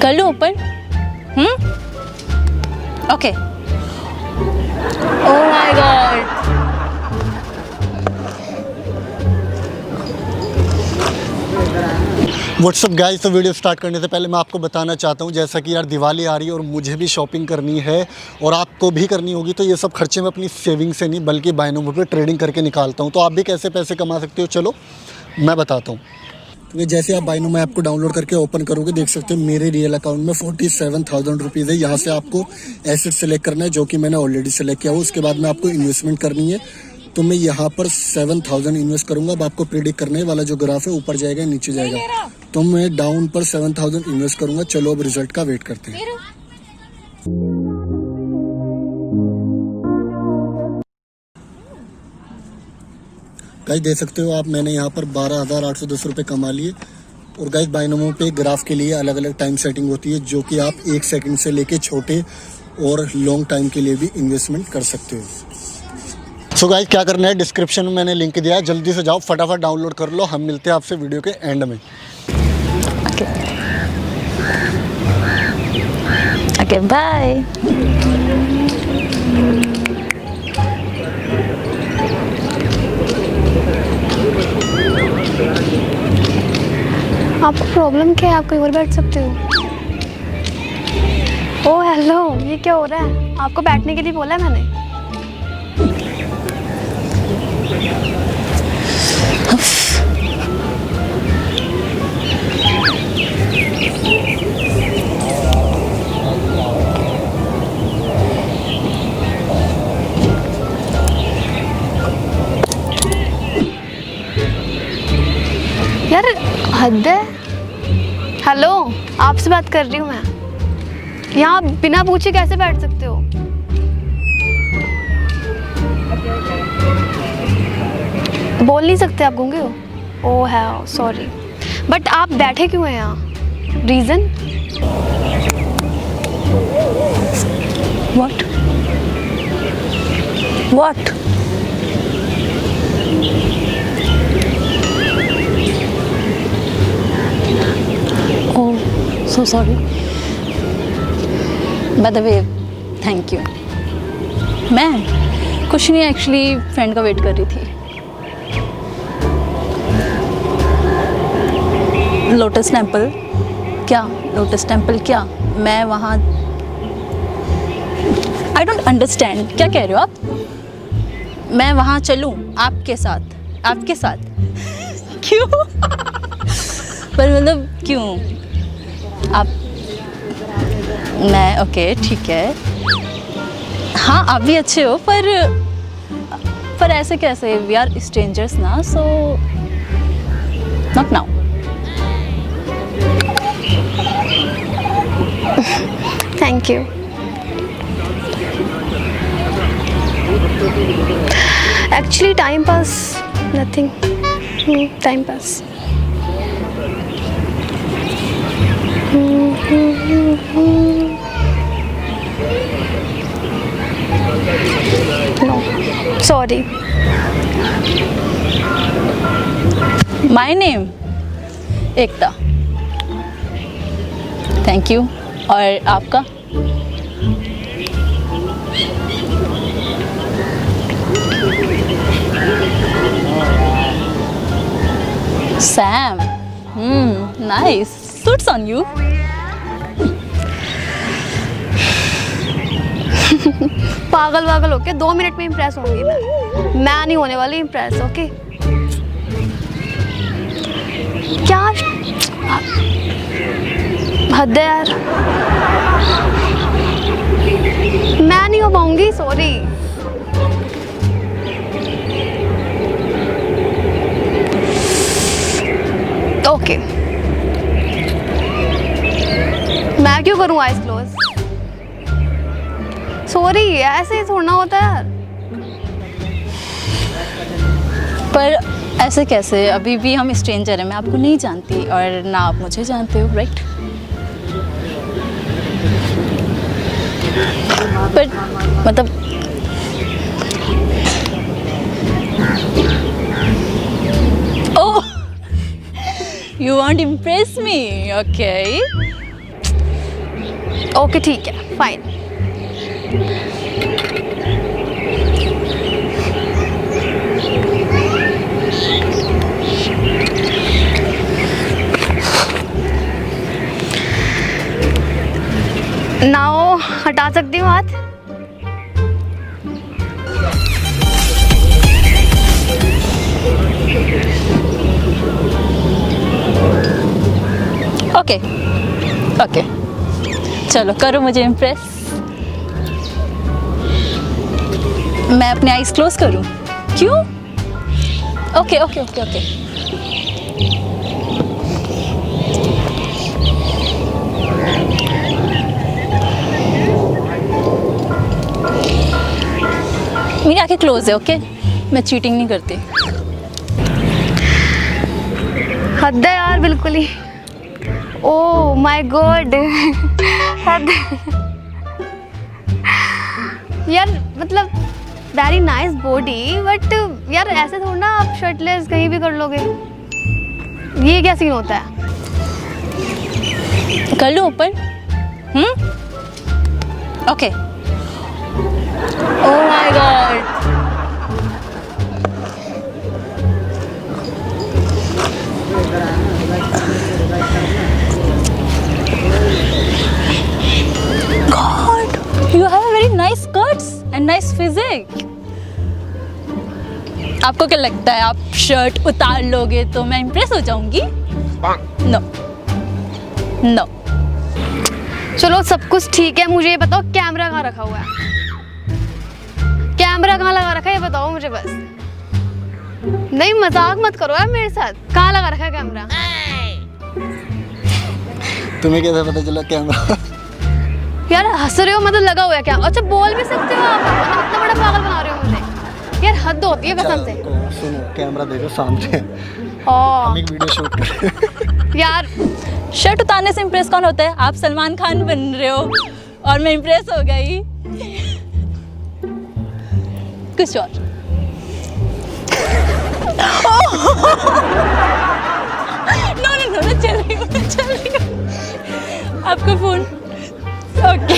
कर लो open. Okay. Oh my God. What's up guys, तो वीडियो स्टार्ट करने से पहले मैं आपको बताना चाहता हूँ, जैसा कि यार दिवाली आ रही है और मुझे भी शॉपिंग करनी है और आपको भी करनी होगी, तो ये सब खर्चे मैं अपनी सेविंग से नहीं बल्कि बायनोमो पे ट्रेडिंग करके निकालता हूँ। तो आप भी कैसे पैसे कमा सकते हो, चलो मैं बताता हूँ। तो जैसे आप बायनोमो ऐप को डाउनलोड करके ओपन करोगे, देख सकते हो मेरे रियल अकाउंट में 47,000 रुपीज़ है। यहाँ से आपको एसेट सेलेक्ट करना है, जो कि मैंने ऑलरेडी सेलेक्ट किया हुआ। उसके बाद में आपको इन्वेस्टमेंट करनी है, तो मैं यहाँ पर 7,000 इन्वेस्ट करूंगा। अब आपको प्रेडिक्ट करने वाला जो ग्राफ है ऊपर जाएगा नीचे जाएगा, तो मैं डाउन पर 7,000 इन्वेस्ट करूंगा। चलो अब रिजल्ट का वेट करते हैं। गाइस देख सकते हो आप, मैंने यहाँ पर 12,810 रुपये कमा लिए। और गाइस बायनोमो पे ग्राफ के लिए अलग अलग टाइम सेटिंग होती है, जो कि आप 1 सेकंड से लेके छोटे और लॉन्ग टाइम के लिए भी इन्वेस्टमेंट कर सकते हो। सो गाइस क्या करना है, डिस्क्रिप्शन में मैंने लिंक दिया है, जल्दी से जाओ फटाफट डाउनलोड कर लो। हम मिलते हैं आपसे वीडियो के एंड में। Okay bye. आपको प्रॉब्लम क्या है? आप कहीं और बैठ सकते हो। ओह हेलो, ये क्या हो रहा है? आपको बैठने के लिए बोला है मैंने। यार हद है। हेलो, आपसे बात कर रही हूँ मैं। यहाँ बिना पूछे कैसे बैठ सकते हो? बोल नहीं सकते, आप गूंगे हो? ओह है, सॉरी, बट आप बैठे क्यों हैं यहाँ? Reason? What what? Oh so sorry. By the way thank you. मैं कुछ नहीं, एक्चुअली फ्रेंड का वेट कर रही थी। लोटस टेम्पल क्या? लोटस टेम्पल क्या? मैं वहाँ आई डोंट अंडरस्टैंड, क्या कह रहे हो आप? मैं वहाँ चलूँ आपके साथ? आपके साथ क्यों? पर मतलब क्यों? आप मैं ओके ठीक है, हाँ आप भी अच्छे हो, पर ऐसे कैसे? वी आर स्ट्रेंजर्स ना, so not now. Thank you. Actually time pass, nothing, time pass. No sorry. My name Ekta. Thank you. और आपका? Sam. Nice, suits on you. पागल वागल होके 2 मिनट में इम्प्रेस होंगी मैं नहीं होने वाली इम्प्रेस। ओके क्या हद है यार, मैं नहीं हो पाऊंगी, सॉरी। ओके मैं क्यों करूँ आइज क्लोज? सॉरी, ऐसे ही थोड़ा होता है यार। पर ऐसे कैसे? अभी भी हम स्ट्रेंजर हैं, मैं आपको नहीं जानती और ना आप मुझे जानते हो, राइट? पर मतलब ओह, you want to impress me, okay? Okay ठीक है, फाइन। नाउ हटा सकती हूँ हाथ। ओके ओके, चलो करो मुझे इम्प्रेस। मैं अपने आईज क्लोज करूं? क्यों? Okay okay okay okay. मेरी आंखें क्लोज है, ओके? मैं चीटिंग नहीं करती। हद है यार, बिल्कुल ही। ओह माय गॉड। हद। यार मतलब वेरी नाइस बॉडी, बट यार ऐसे थोड़ा ना आप शर्टलेस कहीं भी कर लोगे। ये क्या सीन होता है? कर लूं ऊपर? Okay. Oh my God, you have a very nice skirts and nice physique. आपको क्या लगता है आप शर्ट उतार लोगे तो मैं इम्प्रेस हो जाऊंगी? No no. चलो सब कुछ ठीक है, मुझे ये बताओ कैमरा कहाँ रखा हुआ है? कैमरा कहाँ लगा रखा है ये बताओ मुझे बस। नहीं मजाक मत करो यार मेरे साथ। कहाँ लगा रखा है कैमरा? तुम्हें कैसे पता चला कैमरा? यार हंस रहे हो, मतलब लगा हुआ है क्या? अच्छा बोल भी सकते हो आप, मतलब इतना बड़ा पागल बना रहे हो मुझे। यार हद होती है कसम से। सुनो, कैमरा देखो सामने। हम एक वीडियो शूट कर रहे हैं। यार शर्ट उतारने से इम्प्रेस कौन होता है? आप सलमान खान बन रहे हो और मैं इम्प्रेस हो गई। कुछ और। नो नो नो, मैं चल रही हूँ। आपका फोन। ओके